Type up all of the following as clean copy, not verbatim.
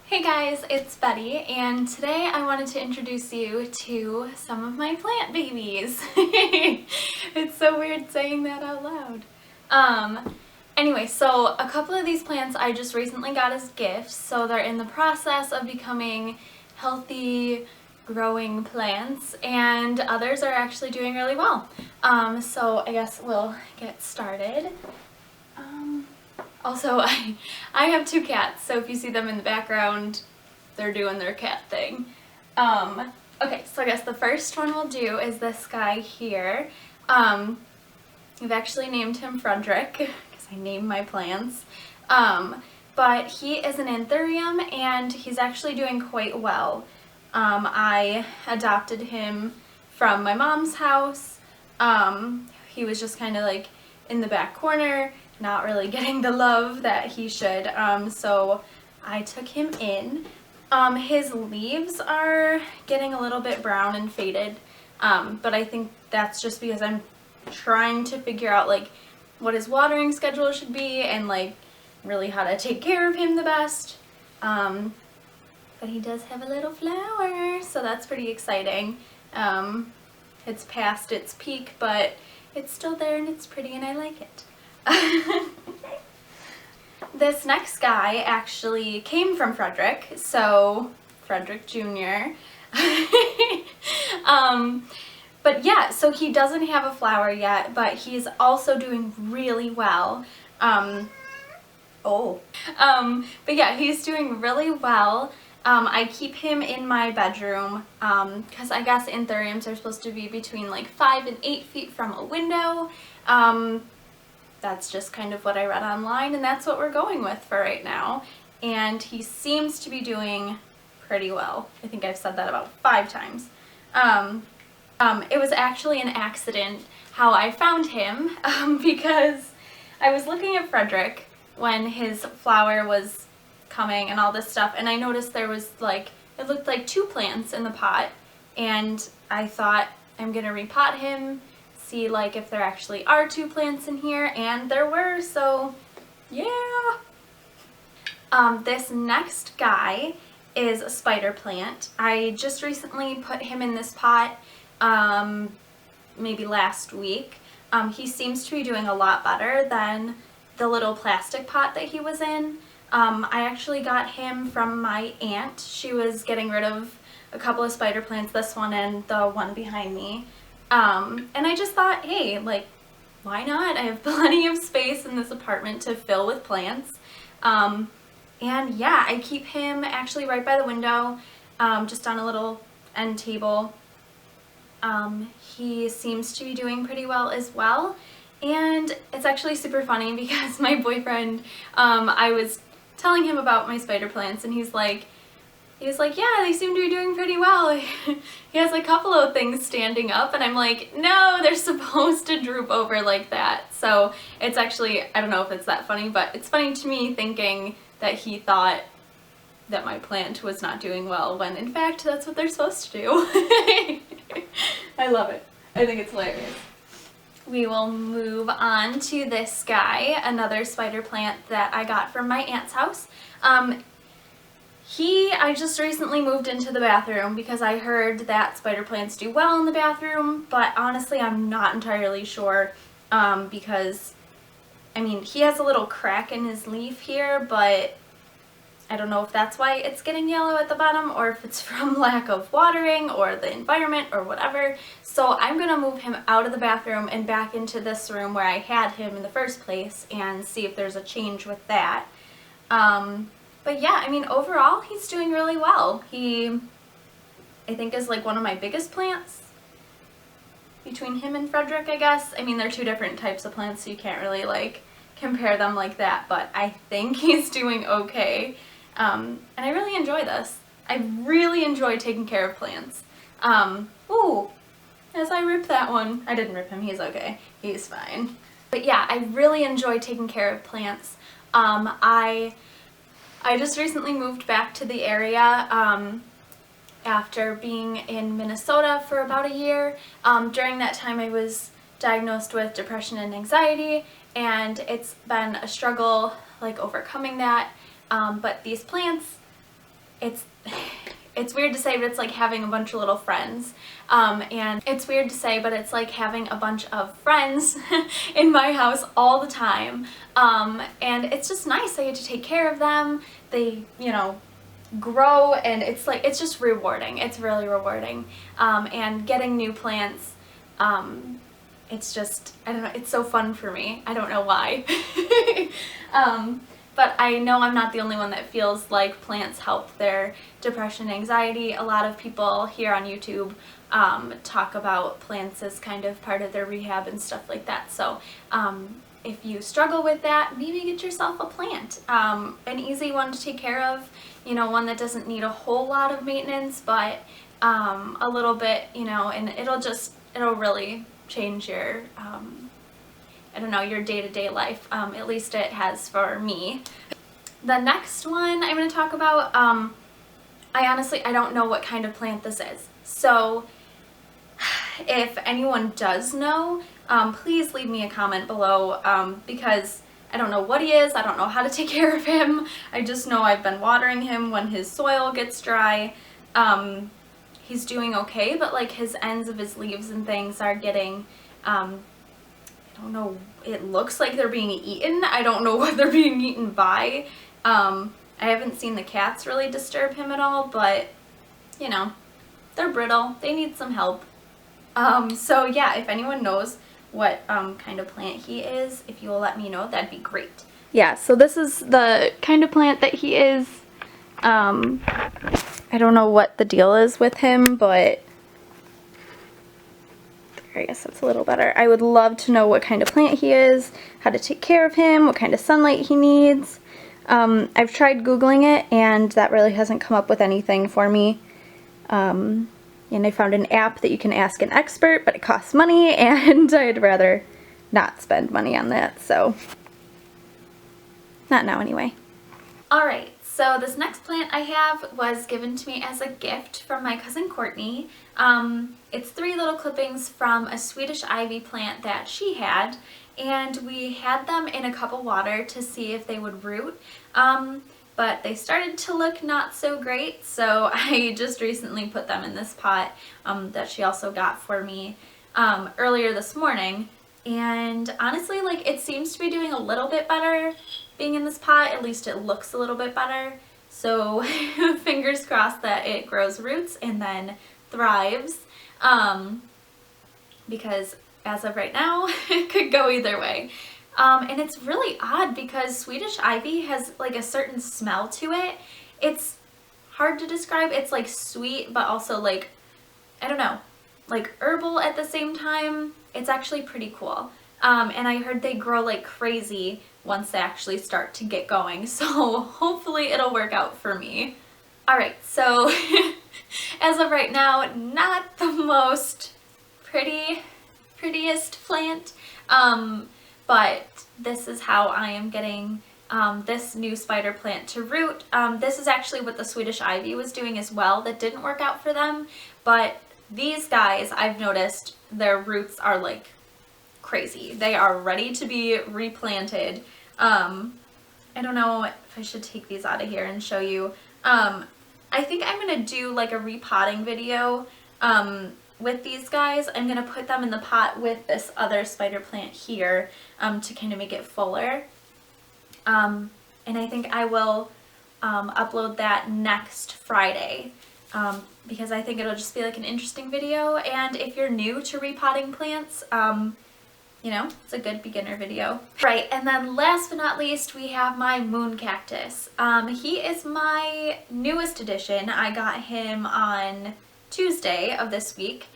Hey guys, it's Betty, and today I wanted to introduce you to some of my plant babies. It's so weird saying that out loud. Anyway, so a couple of these plants I just recently got as gifts, so they're in the process of becoming healthy, growing plants, and others are actually doing really well. So I guess we'll get started. Also, I have two cats, so if you see them in the background, they're doing their cat thing. Okay, so I guess the first one we'll do is this guy here. We've actually named him Frederick, because I name my plants. But he is an anthurium, and he's actually doing quite well. I adopted him from my mom's house. He was just kind of like in the back corner, not really getting the love that he should, so I took him in. His leaves are getting a little bit brown and faded, but I think that's just because I'm trying to figure out like what his watering schedule should be and like really how to take care of him the best. But he does have a little flower, so that's pretty exciting. It's past its peak, but it's still there and it's pretty and I like it. This next guy actually came from Frederick, so Frederick Jr. But yeah, so he doesn't have a flower yet, but he's also doing really well. But yeah, he's doing really well. I keep him in my bedroom because I guess anthuriums are supposed to be between like 5 and 8 feet from a window. That's just kind of what I read online, and that's what we're going with for right now. And he seems to be doing pretty well. I think I've said that about 5 times. It was actually an accident how I found him because I was looking at Frederick when his flower was coming and all this stuff, and I noticed there was like, it looked like 2 plants in the pot, and I thought I'm gonna repot him, see like if there actually are 2 plants in here, and there were, so yeah. This next guy is a spider plant. I just recently put him in this pot, maybe last week. He seems to be doing a lot better than the little plastic pot that he was in. I actually got him from my aunt. She was getting rid of a couple of spider plants, this one and the one behind me. And I just thought, hey, like, why not? I have plenty of space in this apartment to fill with plants. And yeah, I keep him actually right by the window, just on a little end table. He seems to be doing pretty well as well. And it's actually super funny because my boyfriend, I was telling him about my spider plants, and he was like, yeah, they seem to be doing pretty well. He has a couple of things standing up, and I'm like, no, they're supposed to droop over like that. So it's actually, I don't know if it's that funny, but it's funny to me thinking that he thought that my plant was not doing well, when in fact that's what they're supposed to do. I love it. I think it's hilarious. We will move on to this guy, another spider plant that I got from my aunt's house. I just recently moved into the bathroom because I heard that spider plants do well in the bathroom, but honestly I'm not entirely sure, because, I mean, he has a little crack in his leaf here, but I don't know if that's why it's getting yellow at the bottom, or if it's from lack of watering or the environment or whatever. So I'm going to move him out of the bathroom and back into this room where I had him in the first place and see if there's a change with that. But yeah, I mean, overall he's doing really well. He, I think, is like one of my biggest plants between him and Frederick, I guess. I mean, they're 2 different types of plants, so you can't really like compare them like that, but I think he's doing okay. And I really enjoy this. I really enjoy taking care of plants. Ooh, as I rip that one. I didn't rip him, he's okay. He's fine. But yeah, I really enjoy taking care of plants. I just recently moved back to the area after being in Minnesota for about a year. During that time I was diagnosed with depression and anxiety, and it's been a struggle like overcoming that. But these plants it's weird to say, but it's like having a bunch of little friends. And it's weird to say, but it's like having a bunch of friends in my house all the time. And it's just nice. I get to take care of them. They, you know, grow, and it's like, it's just rewarding. It's really rewarding. And getting new plants, it's just, I don't know, it's so fun for me. I don't know why. But I know I'm not the only one that feels like plants help their depression and anxiety. A lot of people here on YouTube talk about plants as kind of part of their rehab and stuff like that. So if you struggle with that, maybe get yourself a plant. An easy one to take care of, you know, one that doesn't need a whole lot of maintenance, but a little bit, you know, and it'll really change your I don't know, your day-to-day life. At least it has for me. The next one I'm going to talk about, I don't know what kind of plant this is. So if anyone does know, please leave me a comment below, because I don't know what he is. I don't know how to take care of him. I just know I've been watering him when his soil gets dry. He's doing okay, but like his ends of his leaves and things are getting, I don't know, it looks like they're being eaten. I don't know what they're being eaten by. I haven't seen the cats really disturb him at all, but you know, they're brittle. They need some help. So yeah, if anyone knows what kind of plant he is, if you will let me know, that'd be great. Yeah, so this is the kind of plant that he is. I don't know what the deal is with him, but I guess that's a little better. I would love to know what kind of plant he is, how to take care of him, what kind of sunlight he needs. I've tried Googling it, and that really hasn't come up with anything for me. And I found an app that you can ask an expert, but it costs money, and I'd rather not spend money on that, so not now anyway. Alright, so this next plant I have was given to me as a gift from my cousin Courtney. It's 3 little clippings from a Swedish ivy plant that she had, and we had them in a cup of water to see if they would root, but they started to look not so great, so I just recently put them in this pot that she also got for me earlier this morning, and honestly, like, it seems to be doing a little bit better being in this pot. At least it looks a little bit better, so fingers crossed that it grows roots and then thrives, because as of right now it could go either way. And it's really odd because Swedish ivy has like a certain smell to it. It's hard to describe. It's like sweet, but also like, I don't know, like herbal at the same time. It's actually pretty cool. And I heard they grow like crazy once they actually start to get going, so hopefully it'll work out for me. Alright, so as of right now, not the most prettiest plant, but this is how I am getting this new spider plant to root. This is actually what the Swedish ivy was doing as well that didn't work out for them, but these guys, I've noticed their roots are like crazy. They are ready to be replanted. I don't know if I should take these out of here and show you. I think I'm gonna do like a repotting video with these guys. I'm gonna put them in the pot with this other spider plant here to kind of make it fuller. And I think I will upload that next Friday, because I think it'll just be like an interesting video, and if you're new to repotting plants, you know, it's a good beginner video. Right, and then last but not least, we have my moon cactus. He is my newest addition. I got him on Tuesday of this week,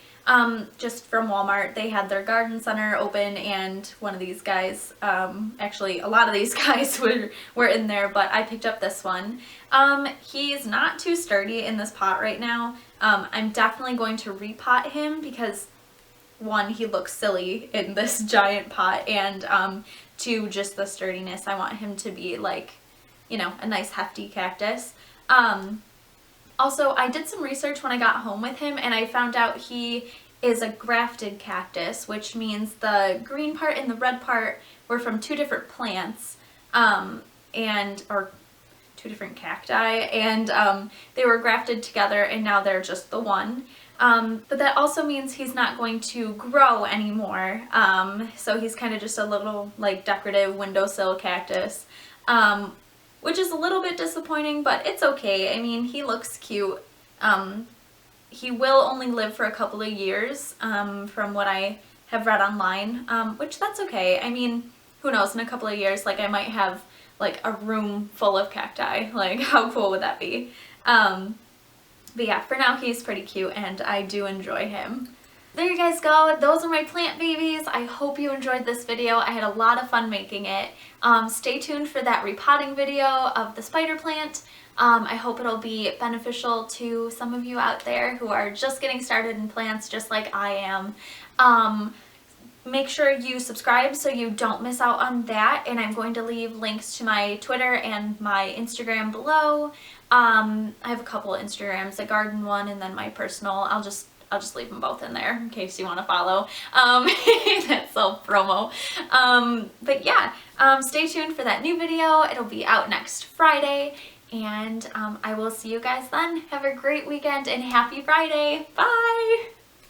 just from Walmart. They had their garden center open, and one of these guys, actually a lot of these guys were in there, but I picked up this one. He's not too sturdy in this pot right now. I'm definitely going to repot him because, one, he looks silly in this giant pot, and two, just the sturdiness. I want him to be like, you know, a nice hefty cactus. Also, I did some research when I got home with him, and I found out he is a grafted cactus, which means the green part and the red part were from 2 different plants, or 2 two different cacti, and they were grafted together and now they're just the one. But that also means he's not going to grow anymore. So he's kind of just a little like decorative windowsill cactus, which is a little bit disappointing, but it's okay. I mean, he looks cute. He will only live for a couple of years, from what I have read online, which that's okay. I mean, who knows, in a couple of years, like I might have like a room full of cacti. Like, how cool would that be? But yeah, for now he's pretty cute and I do enjoy him. There you guys go. Those are my plant babies. I hope you enjoyed this video. I had a lot of fun making it. Stay tuned for that repotting video of the spider plant. I hope it'll be beneficial to some of you out there who are just getting started in plants just like I am. Make sure you subscribe so you don't miss out on that, and I'm going to leave links to my Twitter and my Instagram below. I have a couple of Instagrams, a garden one and then my personal. I'll just leave them both in there in case you want to follow. That's self-promo. But yeah, stay tuned for that new video. It'll be out next Friday, and I will see you guys then. Have a great weekend and happy Friday. Bye!